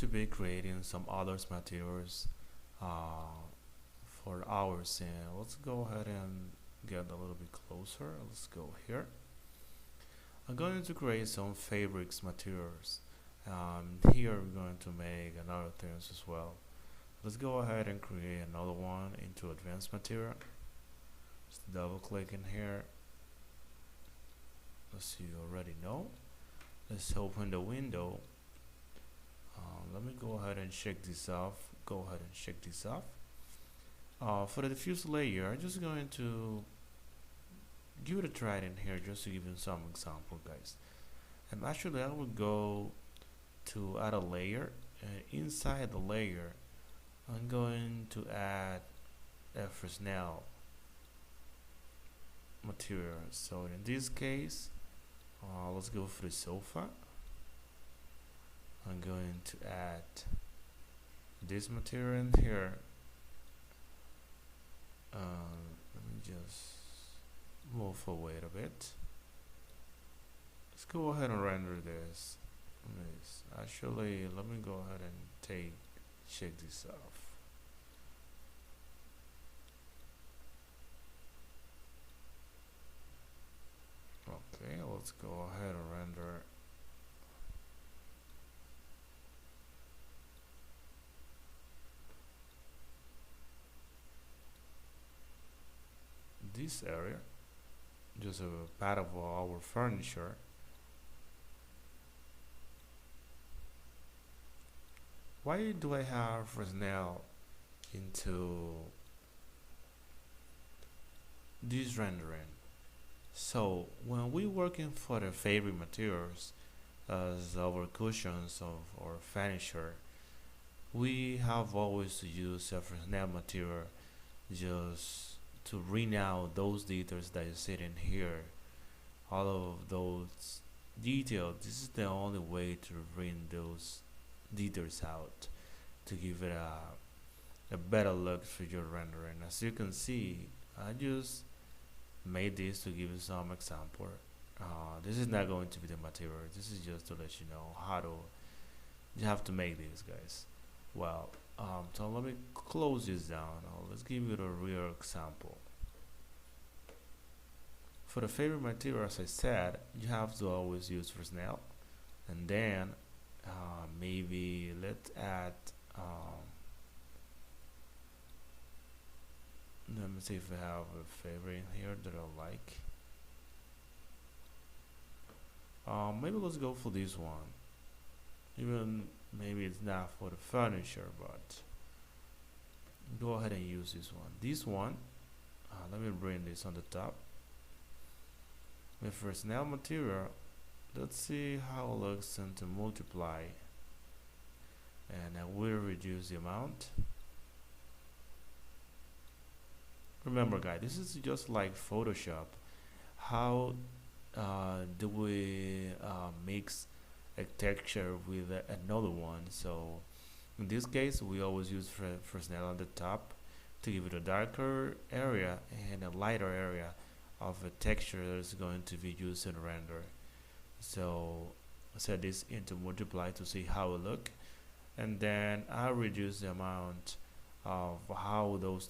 to be creating some others materials for our scene. Let's go ahead and get a little bit closer. Let's go here. I'm going to create some fabrics materials. Here we're going to make another things as well. Let's go ahead and create another one into advanced material. Just double click in here. As you already know, let's open the window. Let me go ahead and check this off. Go ahead and check this off. For the diffuse layer, I'm just going to give it a try in here just to give you some example, guys. And actually, I will go to add a layer, and inside the layer, I'm going to add a Fresnel material. So in this case, let's go for the sofa. I'm going to add this material in here. Let me just move forward a bit. Let's go ahead and render this. Actually, let me go ahead and check this off. Okay, let's go ahead and render this area, just a part of our furniture. Why do I have Fresnel into this rendering? So when we're working for the fabric materials as our cushions of our furniture, we have always to use a Fresnel material just to bring out those details that you see in here. All of those details, this is the only way to bring those details out to give it a better look for your rendering. As you can see, I just made this to give you some example. This is not going to be the material. This is just to let you know how to you have to make these, guys. Well, so let me close this down. Let's give you a real example. For the favorite material, as I said, you have to always use Fresnel, and then maybe let's add. Let me see if I have a favorite in here that I like. Maybe let's go for this one. Even maybe it's not for the furniture, but go ahead and use this one. This one, let me bring this on the top. With Fresnel material, let's see how it looks and to multiply. And I will reduce the amount. Remember, guys, this is just like Photoshop. How do we mix a texture with another one? So in this case, we always use Fresnel on the top to give it a darker area and a lighter area of a texture that is going to be used in render. So I set this into multiply to see how it look, and then I'll reduce the amount of how those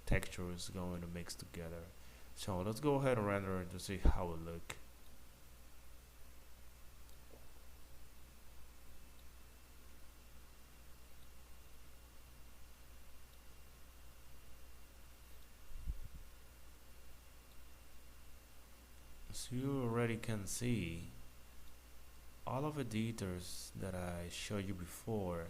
textures going to mix together. So let's go ahead and render it to see how it look. So you already can see all of the details that I showed you before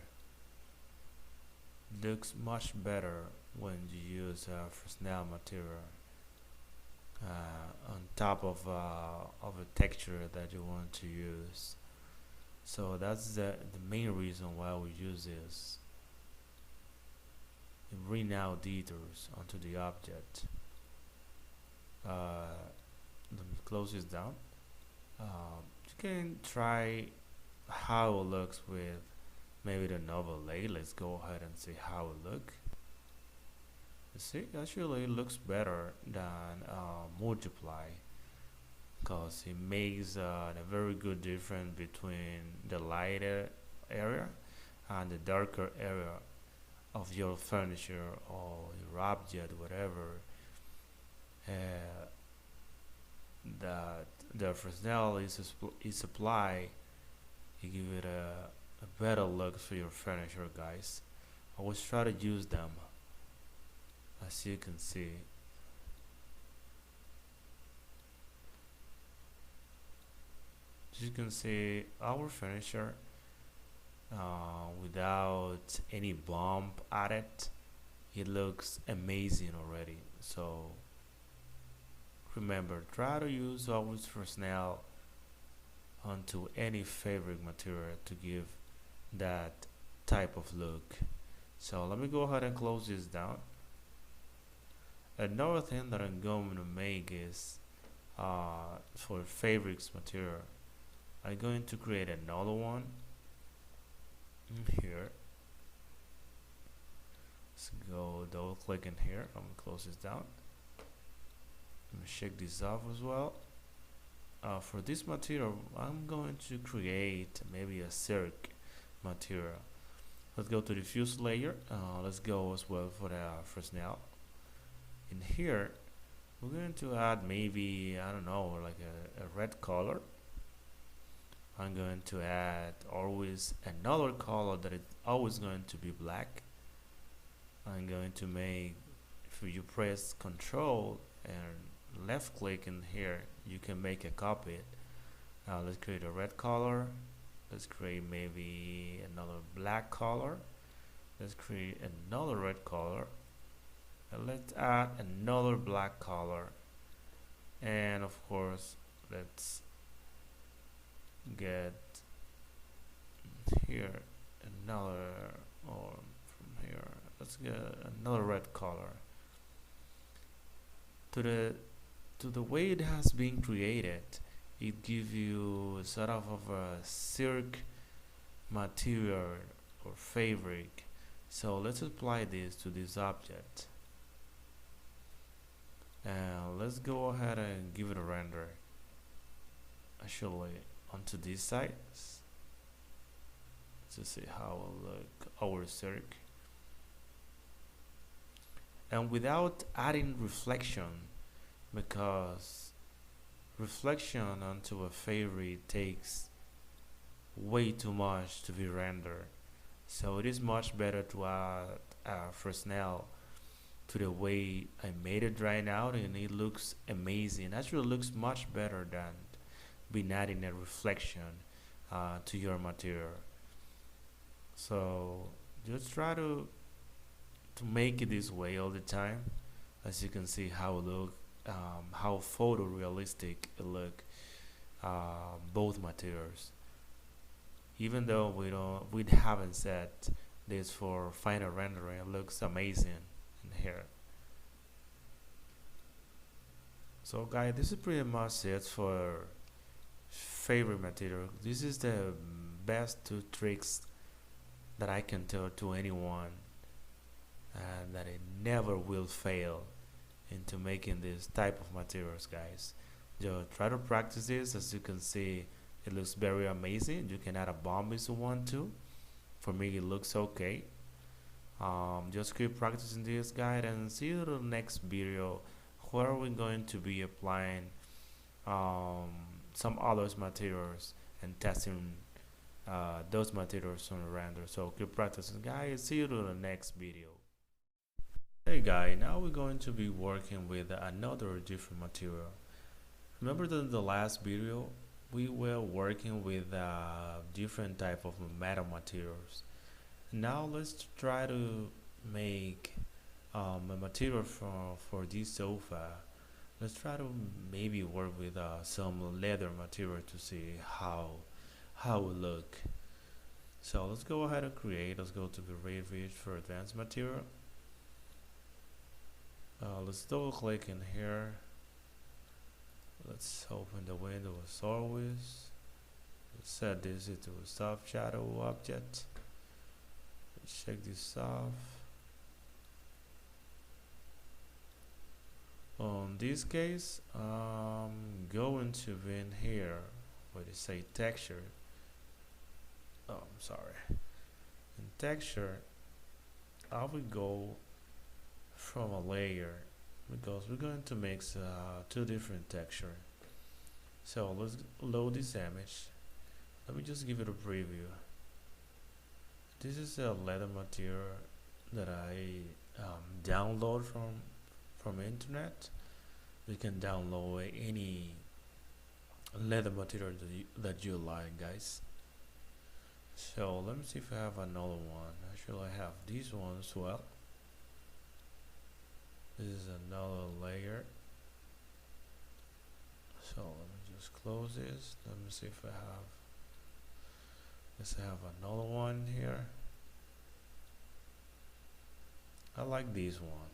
looks much better when you use Fresnel material on top of a texture that you want to use. So that's the main reason why we use this. You bring out details onto the object. Let me close this down. You can try how it looks with maybe the overlay. Let's go ahead and see how it look. You see, actually it looks better than multiply, because it makes a very good difference between the lighter area and the darker area of your furniture or your object, whatever, uh, that the Fresnel is applied, you give it a better look for your furniture, guys. Always try to use them, as you can see. As you can see, our furniture without any bump at it, it looks amazing already. So remember, try to use always Fresnel onto any fabric material to give that type of look. So let me go ahead and close this down. Another thing that I'm going to make is for fabrics material, I'm going to create another one here. Let's go double click in here. I'm gonna close this down. Let me shake this off as well. For this material, I'm going to create maybe a silk material. Let's go to the diffuse layer. Let's go as well for the Fresnel. In here, we're going to add maybe, I don't know, like a red color. I'm going to add always another color that is always going to be black. I'm going to make, if you press Control and left click in here, you can make a copy. Let's create a red color. Let's create maybe another black color. Let's create another red color. And let's add another black color. And of course, let's get here another, or from here, let's get another red color. To the way it has been created, it gives you sort of a silk material or fabric. So let's apply this to this object, and let's go ahead and give it a render actually onto this side to see how it will look our silk, and without adding reflection, because reflection onto a fabric takes way too much to be rendered. So it is much better to add Fresnel to the way I made it right now, and it looks amazing. Actually looks much better than being adding a reflection to your material. So just try to make it this way all the time. As you can see how it look, how photorealistic it look, both materials. Even though we haven't set this for final rendering, it looks amazing in here. So guys, this is pretty much it for favorite material. This is the best two tricks that I can tell to anyone, and that it never will fail into making this type of materials, guys. Just try to practice this. As you can see, it looks very amazing. You can add a bomb if you want to. For me, it looks okay. Just keep practicing this, guys, and see you in the next video where we're going to be applying some other materials and testing those materials on the render. So keep practicing, guys. See you in the next video. Hey guys, now we're going to be working with another different material. Remember that in the last video we were working with different type of metal materials. Now let's try to make a material for this sofa. Let's try to maybe work with some leather material to see how it look. So let's go ahead and create. Let's go to the VRAY for advanced material. Let's double click in here. Let's open the window as always. Let's set this into a soft shadow object. Let's check this off. On this case, I'm going to be in here where they say texture. Oh, I'm sorry. In texture, I will go from a layer because we're going to mix two different texture. So let's load this image. Let me just give it a preview. This is a leather material that I download from internet. You can download any leather material that you like, guys. So let me see if I have another one. Actually, I have this one as well. This is another layer. So let me just close this. Let me see if I have. Let's have another one here. I like this one.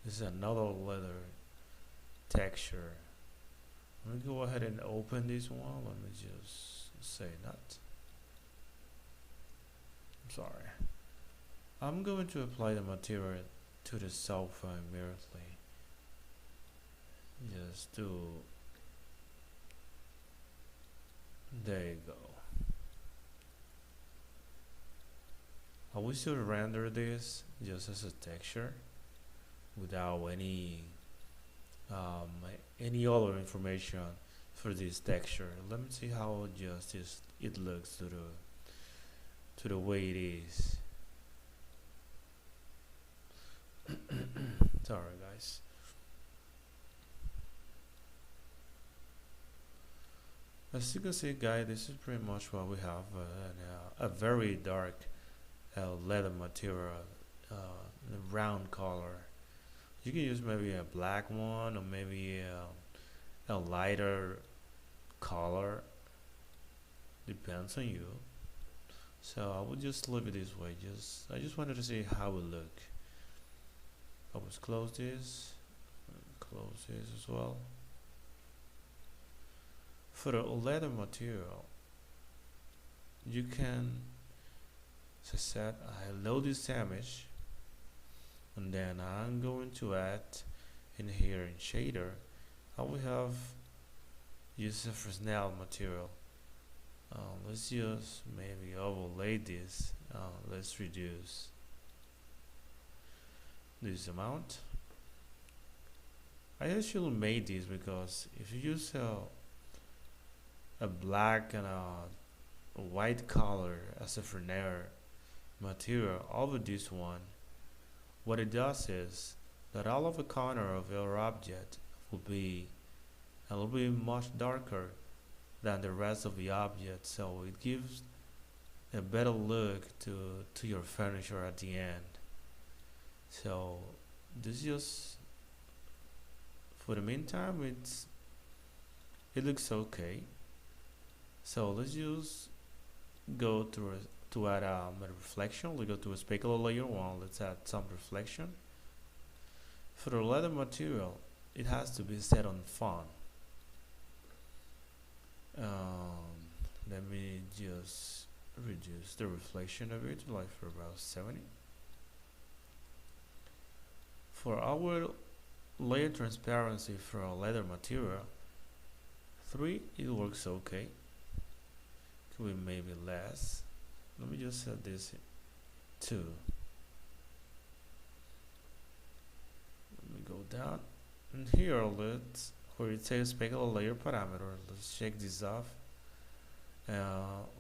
This is another leather texture. Let me go ahead and open this one. Let me just say that. I'm sorry. I'm going to apply the material to the sofa immediately. Just do. There you go. I wish to render this just as a texture without any other information for this texture. Let me see how just it looks to the way it is. Sorry, guys. As you can see, guys, this is pretty much what we have. A very dark leather material, a round color. You can use maybe a black one or maybe a lighter color. Depends on you. So I would just leave it this way. I just wanted to see how it look. I will close this as well. For the leather material, you can, as I said, I load this image, and then I'm going to add in here in shader. I will have use a Fresnel material. Let's just maybe overlay this. Let's reduce this amount. I actually made this because if you use a black and a white color as a Fresnel material over this one, what it does is that all of the corner of your object will be a little bit much darker than the rest of the object, so it gives a better look to your furniture at the end. So this just, for the meantime, it looks okay. So let's just go to add a reflection. We go to a specular layer 1. Let's add some reflection. For the leather material, it has to be set on font. Let me just reduce the reflection a bit, like for about 70. For our layer transparency for a leather material, 3, it works okay. Could be maybe less. Let me just set this 2. Let me go down, and here where it says specular layer parameter, let's check this off.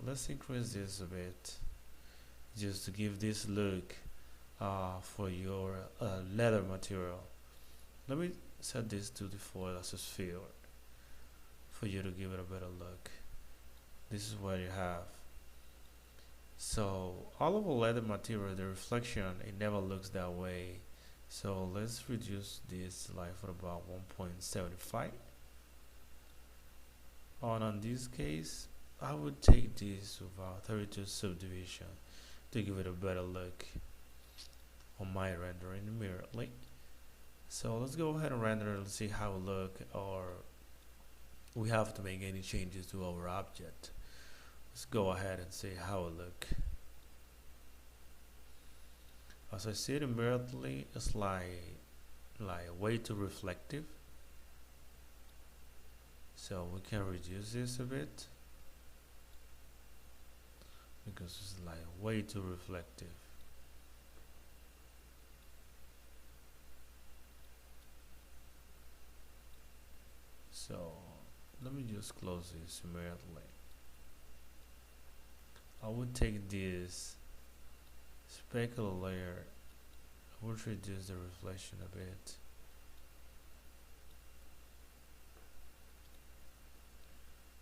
Let's increase this a bit, just to give this look for your leather material. Let me set this to default as a sphere for you to give it a better look. This is what you have. So all of the leather material, the reflection, it never looks that way. So let's reduce this like for about 1.75. On this case, I would take this to about 32 subdivision to give it a better look on my rendering immediately. So let's go ahead and render and see how it look, or we have to make any changes to our object. Let's go ahead and see how it look. As I see it immediately, it's like way too reflective. So we can reduce this a bit. because it's like way too reflective. So let me just close this immediately. I would take this specular layer, I would reduce the reflection a bit,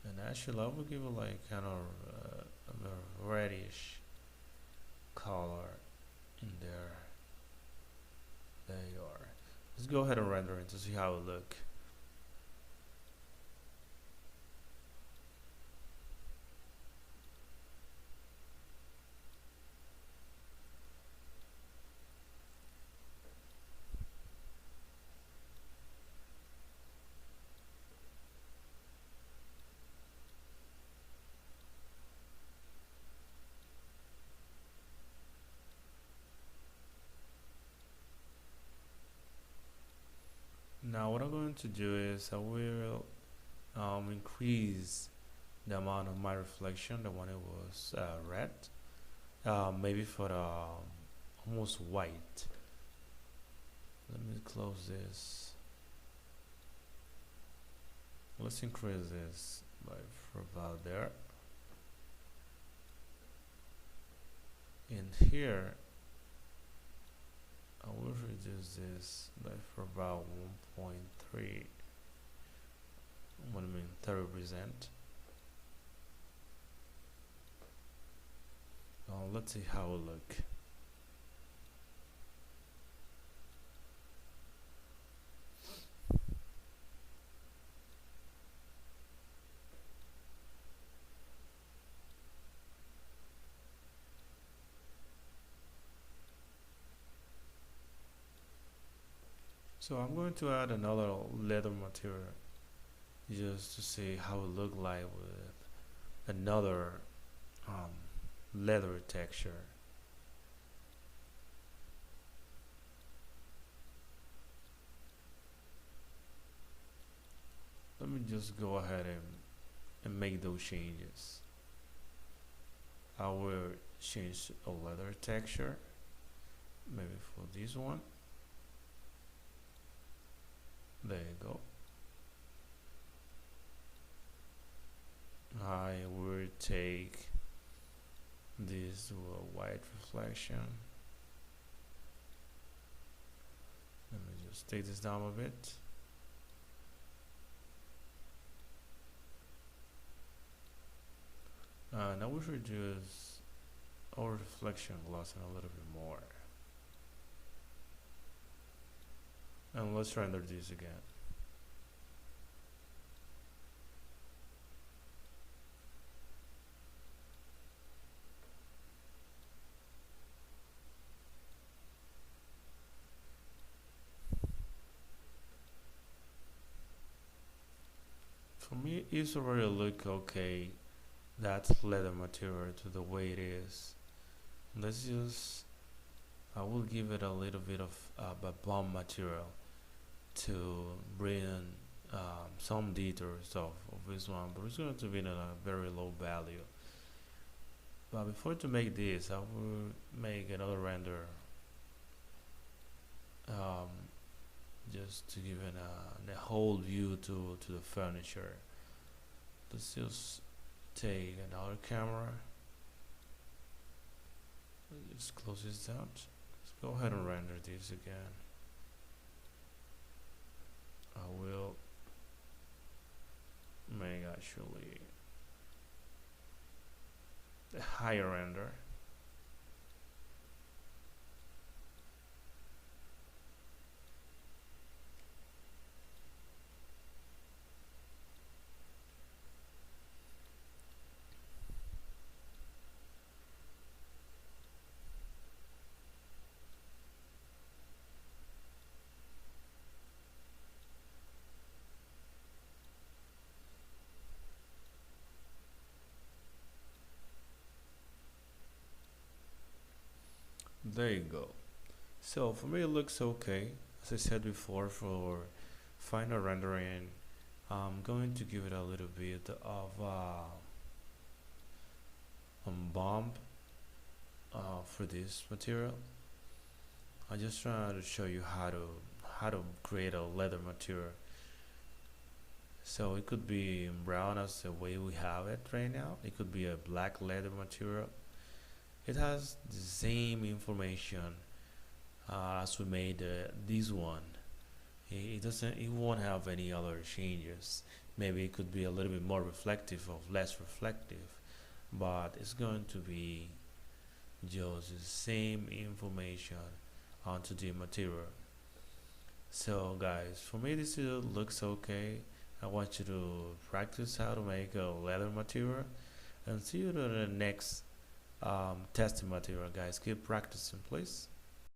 and actually I would give it like kind of a reddish color in there. There you are. Let's go ahead and render it to see how it look. Now what I'm going to do is I will increase the amount of my reflection, the one it was red, maybe for the almost white. Let me close this. Let's increase this by for about there. In here, I will reduce this by for about 1.3. What I mean, 30%. Let's see how it look. So I'm going to add another leather material just to see how it look like with another leather texture. Let me just go ahead and make those changes. I will change a leather texture, maybe for this one. There you go. I will take this to a white reflection. Let me just take this down a bit. Now we reduce our reflection glossing a little bit more. And let's render this again. For me, it's already look okay. That's leather material to the way it is. Let's just, I will give it a little bit of bomb material to bring some details of this one, but it's going to be in a very low value. But before to make this, I will make another render just to give it a whole view to the furniture. Let's just take another camera. Let's close this out. Let's go ahead and render this again. I will make actually a higher render. There you go. So for me it looks okay. As I said before, for final rendering, I'm going to give it a little bit of bump for this material. I just trying to show you how to create a leather material. So it could be brown as the way we have it right now. It could be a black leather material. It has the same information as we made this one. It doesn't. It won't have any other changes. Maybe it could be a little bit more reflective or less reflective, but it's going to be just the same information onto the material. So guys, for me this looks okay. I want you to practice how to make a leather material and see you to the next testing material, guys. Keep practicing please.